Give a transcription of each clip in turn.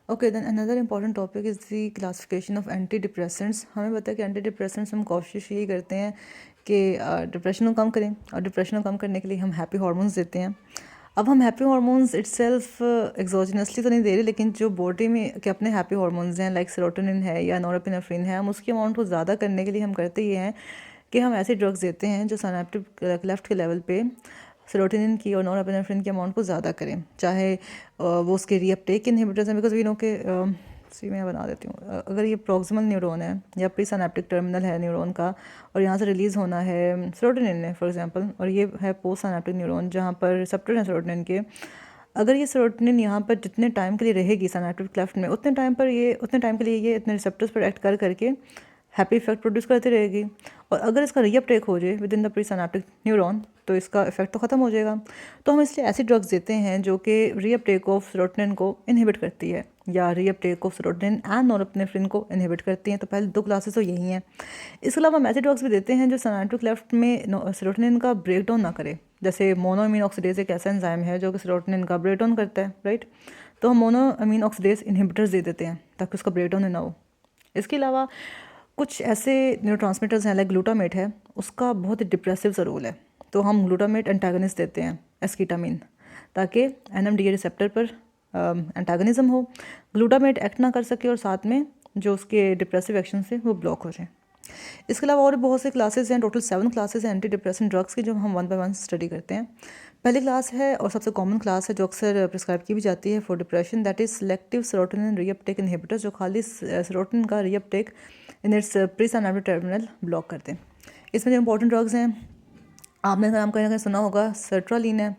Okay, then another important topic is the classification of anti depressants. हमें पता है कि एंटी डिप्रेसेंट्स हम कोशिश यही करते हैं कि डिप्रेशन को कम करें, और डिप्रेशन को कम करने के लिए हम हैप्पी हार्मोन्स देते हैं। अब हम हैप्पी हार्मोन्स इटसेल्फ एक्सोजनसली तो नहीं दे रहे, लेकिन जो बॉडी में के अपने हैप्पी हार्मोन्स हैं लाइक सेरोटोनिन है या नॉरएपिनेफ्रिन है, हम उसकी अमाउंट को ज़्यादा करने के लिए हम करते ये हैं कि हम ऐसे ड्रग्स देते हैं जो सिनेप्टिक लेफ्ट के लेवल पे सेरोटोनिन की और नॉरएपिनेफ्रिन की अमाउंट को ज़्यादा करें, चाहे वो उसके रीअपटेक इनहिबिटर्स हैं, बिकॉज वी नो के सी मैं बना देती हूँ। अगर ये प्रॉक्सिमल न्यूरॉन है या प्री सिनेप्टिक टर्मिनल है न्यूरॉन का, और यहाँ से रिलीज़ होना है सेरोटोनिन है फॉर एग्जांपल, और ये है पोस्ट सिनेप्टिक न्यूरॉन जहाँ पर रिसेप्टर हैं सेरोटोनिन के, अगर ये सेरोटोनिन यहाँ पर जितने टाइम के लिए रहेगी सिनेप्टिक क्लेफ्ट में, उतने टाइम के लिए ये इतने रिसेप्टर्स पर एक्ट कर करके हैप्पी इफेक्ट प्रोड्यूस करती रहेगी। और अगर इसका रीअपटेक हो जाए with in the pre synaptic neuron, तो इसका इफेक्ट तो ख़त्म हो जाएगा। तो हम इसलिए ऐसी ड्रग्स देते हैं जो कि रीअपटेक ऑफ सेरोटोनिन को इनहिबिट करती है, या reuptake of serotonin and norepinephrine को इनहिबिट करती हैं। तो पहले दो क्लासेस तो यही हैं। इसके अलावा हम ऐसे ड्रग्स भी देते हैं जो सिनेप्टिक क्लेफ्ट में सेरोटोनिन का ब्रेक डाउन ना करे, जैसे मोनोअमीन ऑक्सीडेज एक ऐसा एंजाइम है जो कि सेरोटोनिन का ब्रेक डाउन करता है, राइट। तो हम मोनोअमीन ऑक्सीडेज इनहिबिटर्स दे देते हैं ताकि उसका ब्रेक डाउन ना हो। इसके अलावा कुछ ऐसे न्यूरोट्रांसमीटर्स हैं लाइक ग्लूटामेट है, उसका बहुत ही डिप्रेसिव सा रोल है, तो हम ग्लूटामेट एंटागनिस्ट देते हैं एस्कीटामिन, ताकि एनएमडीए रिसेप्टर पर एंटागनिज्म हो, ग्लूटामेट एक्ट ना कर सके और साथ में जो उसके डिप्रेसिव एक्शन से वो ब्लॉक हो जाए। इसके अलावा और भी बहुत से क्लासेस हैं, टोटल 7 क्लासेस हैं एंटी डिप्रेसेंट ड्रग्स की, जो हम 1 बाय 1 स्टडी करते हैं। पहली क्लास है और सबसे कॉमन क्लास है जो अक्सर प्रिस्क्राइब की भी जाती है for depression, that is selective serotonin reuptake inhibitor, जो खाली सेरोटोनिन का reuptake in its pre synaptic terminal block करते हैं। इसमें जो इंपॉर्टेंट ड्रग्स हैं, आपने नाम कहीं ना कहीं सुना होगा, सर्ट्रालिन है,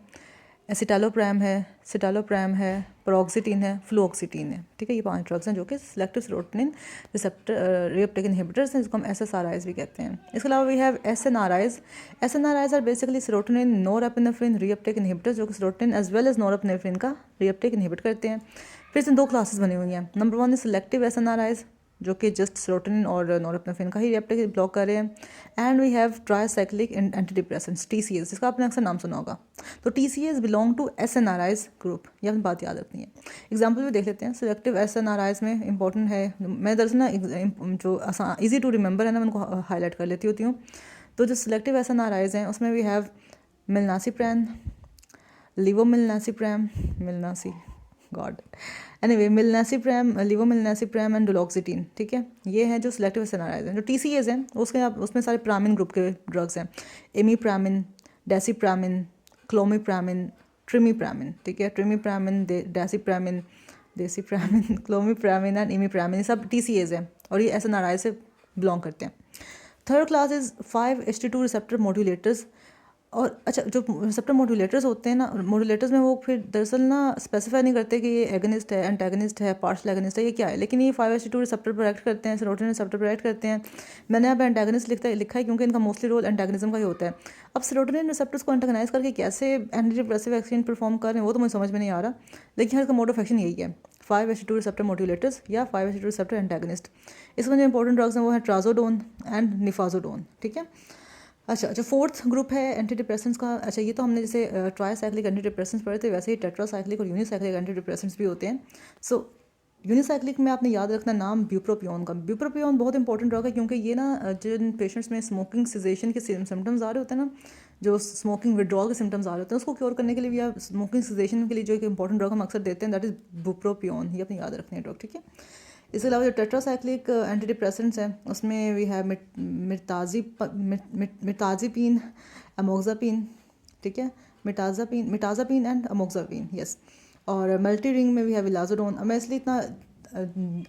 सिटालोप्रैम है, पेरोक्सिटीन है, फ्लूऑक्सीटीन है, ठीक है। ये 5 ड्रग्स हैं जो कि selective serotonin receptor reuptake inhibitors हैं, जिसको हम SSRIs भी कहते हैं। इसके अलावा we have SNRIs। SNRIs are basically serotonin norepinephrine reuptake inhibitors, जो कि serotonin as well as norepinephrine का रीअपटेक इनहिबिट करते हैं। फिर इसमें 2 क्लासेस बनी हुई हैं। नंबर 1 इज सिलेक्टिव SNRIs, जो कि जस्ट सेरोटोनिन और नॉरएपिनेफ्रिन का ही रीअपटेक ब्लॉक कर रहे हैं। And we have tricyclic anti depressants TCAs, जिसका आपने अक्सर नाम सुना होगा। तो TCAs belong to SNRIs group, ये हमें बात याद रखनी है। एग्जाम्पल भी देख लेते हैं। सिलेक्टिव SNRIs में इंपॉर्टेंट है, मैं दरअसल ना जो आसान ईजी टू रिमेंबर है ना, मैं उनको हाईलाइट कर लेती होती हूँ। तो जो सिलेक्टिव SNRIs हैं उसमें वी हैव मिलनासिप्रैन, मिलनासी god anyway milnacipran, levomilnacipran and duloxetine, ठीक है। ये हैं जो सिलेक्टिव SNRIs हैं। जो TCAs हैं उसमें सारे प्रामिन ग्रुप के ड्रग्स हैं, इमीप्रामिन, डेसिप्रामिन, क्लोमिप्रामिन, ट्रिमीप्रामिन, ठीक है। ट्रिमीप्रामिन, डेसिप्रामिन, क्लोमिप्रामिन एंड इमीप्रामिन, ये सब TCAs हैं और ये SNRI से बिलोंग करते हैं। Third class is 5-HT2 receptor modulators. और अच्छा, जो रिसेप्टर मॉड्यूलेटर्स होते हैं ना, मॉड्यूलेटर्स में वो फिर दरअसल ना स्पेसिफाई नहीं करते कि ये एगनिस्ट है, एंटागनिस्ट है, पार्शियल एगनिस्ट है, ये क्या है, लेकिन ये 5-HT2 रिसेप्टर पर एक्ट करते हैं, सेरोटोनिन रिसेप्टर पर एक्ट करते हैं। मैंने यहाँ पे एंटागनिस्ट लिखा है क्योंकि इनका मोस्टली रोल एंटागनिज्म का ही होता है। अब सेरोटोनिन रिसेप्टर्स को एंटागनाइज करके कैसे एंटी डिप्रेसिव एक्शन परफॉर्म कर रहे हैं वो तो मुझे समझ में नहीं आ रहा, लेकिन इसका मोड ऑफ एक्शन यही है, 5-HT2 रिसेप्टर मॉड्यूलेटर्स या 5-HT2 रिसेप्टर एंटागनिस्ट। इसमें जो इंपॉर्टेंट ड्रग्स हैं वो है ट्राजोडोन एंड निफाजोडोन, ठीक है। अच्छा, जो फोर्थ ग्रुप है एंटी डिप्रेसेंट्स का, अच्छा ये तो हमने जैसे ट्राईसाइक्लिक एंटी डिप्रेसेंट्स पढ़े थे, वैसे ही टेट्रासाइक्लिक और यूनिसाइक्लिक एंटी डिप्रेसेंट्स भी होते हैं। सो यूनिसाइक्लिक में आपने याद रखना नाम ब्यूप्रोपियोन का। ब्यूप्रोपियोन बहुत इंपॉर्टेंट ड्रग है क्योंकि ये ना जिन पेशेंट्स में स्मोकिंग सिजेशन के सिम्टम्स आ रहे होते हैं ना, जो स्मोकिंग विड्रॉल के सिम्टम्स आ रहे होते हैं, उसको क्योर करने के लिए या स्मोकिंग सिजेशन के लिए जो एक इंपॉर्टेंट ड्रग हम अक्सर देते हैं, दैट इज ब्यूप्रोपियोन। ये अपने याद रखने हैं ड्रग, ठीक है। इसके अलावा जो टेट्रासाइक्लिक एंटी डिप्रेसेंट्स हैं उसमें वी हैव मिर्ताजिपिन, अमोक्सापिन, ठीक है, मिटाजापिन एंड अमोक्सापिन, यस। और मल्टी रिंग में वी हैव इलाजोडोन। अब मैं इसलिए इतना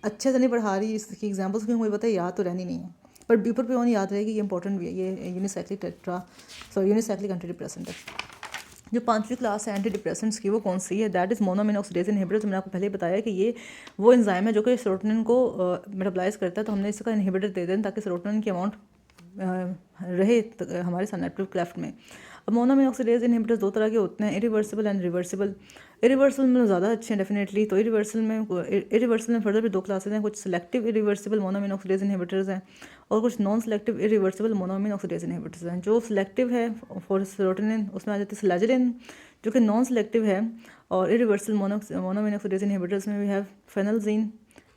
अच्छे से नहीं पढ़ा रही इसकी एग्जाम्पल्स, क्योंकि मुझे पता है याद तो रहनी नहीं है, पर ब्यूप्रोपियोन याद रहेगी, ये इंपॉर्टेंट भी है, ये यूनिसाइक्लिक एंटी डिप्रेसेंट है। जो 5वीं क्लास है एंटी डिप्रेसेंट्स की, वो कौन सी है, that is monoamine oxidase inhibitor. तो मैंने आपको पहले ही बताया कि ये वो एंजाइम है जो कि सेरोटोनिन को मेटाबोलाइज करता है, तो हमने इसका इनहिबिटर दे दें ताकि सेरोटोनिन की अमाउंट रहे हमारे सिनेप्टिक क्लेफ्ट में। अब मोनोअमीन ऑक्सीडेज इनहिबिटर्स 2 तरह के होते हैं, इरिवर्सिबल एंड रिवर्सिबल। इरिवर्सिबल में ज़्यादा अच्छे हैं डेफिनेटली, तो इरिवर्सिबल में फर्दर भी 2 क्लासेज हैं, कुछ selective irreversible monoamine oxidase inhibitors हैं और कुछ non selective irreversible monoamine oxidase inhibitors हैं। जो सेलेक्टिव है फॉर सेरोटोनिन उसमें आ जाती है सिलेजिलिन, जो कि नॉन सेलेक्टिव है और इरिवर्सल मोनोअमीन ऑक्सीडेज इनहिबिटर्स में we have phenelzine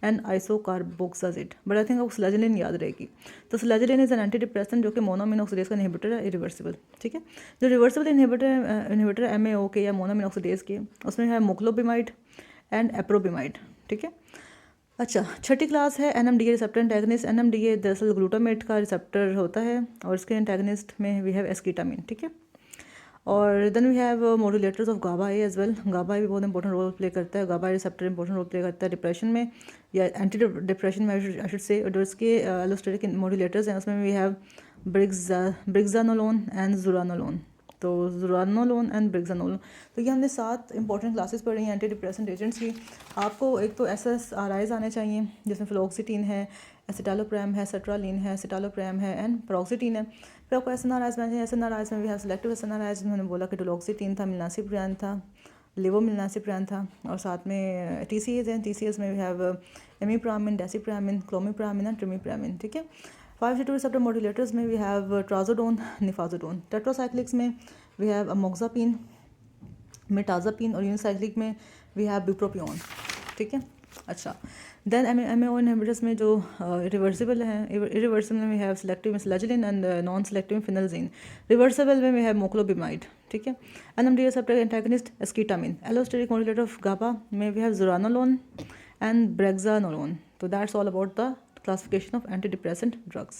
and isocarboxazid, but I think आपको स्लेजिलिन याद रहेगी। तो selegiline is an antidepressant जो कि मोनोअमीन ऑक्सीडेज का इनहिबिटर है, इरिवर्सिबल, ठीक है। जो रिवर्सिबल इनहिबिटर MAO के या मोनोअमीन ऑक्सीडेज के, उसमें है मोक्लोबिमाइड एंड एप्रोबिमाइड, ठीक है। अच्छा, छठी क्लास है NMDA रिसेप्टर एंटेगनिस्ट। NMDA दरअसल ग्लूटामेट का रिसेप्टर होता है और इसके एंटेगनिस्ट में वी हैव एस्कीटामिन, ठीक है। और then we have modulators of GABA A as well. GABA A भी बहुत इंपॉर्टेंट रोल प्ले करता है, GABA receptor important role play करता है डिप्रेशन में या एंटी डिप्रेशन में आई शुड से। और इसके एलोस्टेरिक मॉड्यूलेटर्स हैं, उसमें वी हैव ब्रिग्जानोलोन एंड जुरानोलोन। तो जुरानोलोन एंड ब्रिग्जानोलोन, तो ये हमने 7 इंपॉर्टेंट क्लासेस पढ़ी हैं एंटी डिप्रेसेंट एजेंट्स की। आपको एक तो SSRIs आने चाहिए जिसमें फ्लोक्सिटीन है, एसिटालोप्रैम है, सेट्रालिन है, सिटालोप्रैम है एंड प्रोक्सिटीन है। फिर आपको SNRIs में SNRIs में भी है सिलेक्टिव SNRIs, मैंने बोला कि डुलोक्सिटीन था, मिलनासिप्रियान था, लेवोमिलनासिप्रियान था, और साथ में TCAs हैं। TCAs में भी हैव एमिप्रामिन, डेसिप्रामिन, क्लोमिप्रामिन एंड ट्रिमिप्रामिन, ठीक है। 5C2 रिसेप्टर मॉड्यूलेटर्स में वी हैव ट्राजोडोन, निफाजोडोन। टेट्रासाइक्लिक्स में वी हैव अमोक्सापिन, मेटाजापिन, और यूनिसाइक्लिक में वी हैव ब्यूप्रोपियोन, ठीक है। अच्छा, देन MAO इनहिबिटर्स में जो रिवर्सिबल हैं, इरिवर्सिबल में we have selective selegiline and non selective phenelzine. Reversible में वी हैव मोक्लोबिमाइड, ठीक है। NMDA receptor antagonist esketamine. Allosteric modulator of GABA में we have zuranolone and brexanolone. तो that's all about the classification of antidepressant drugs.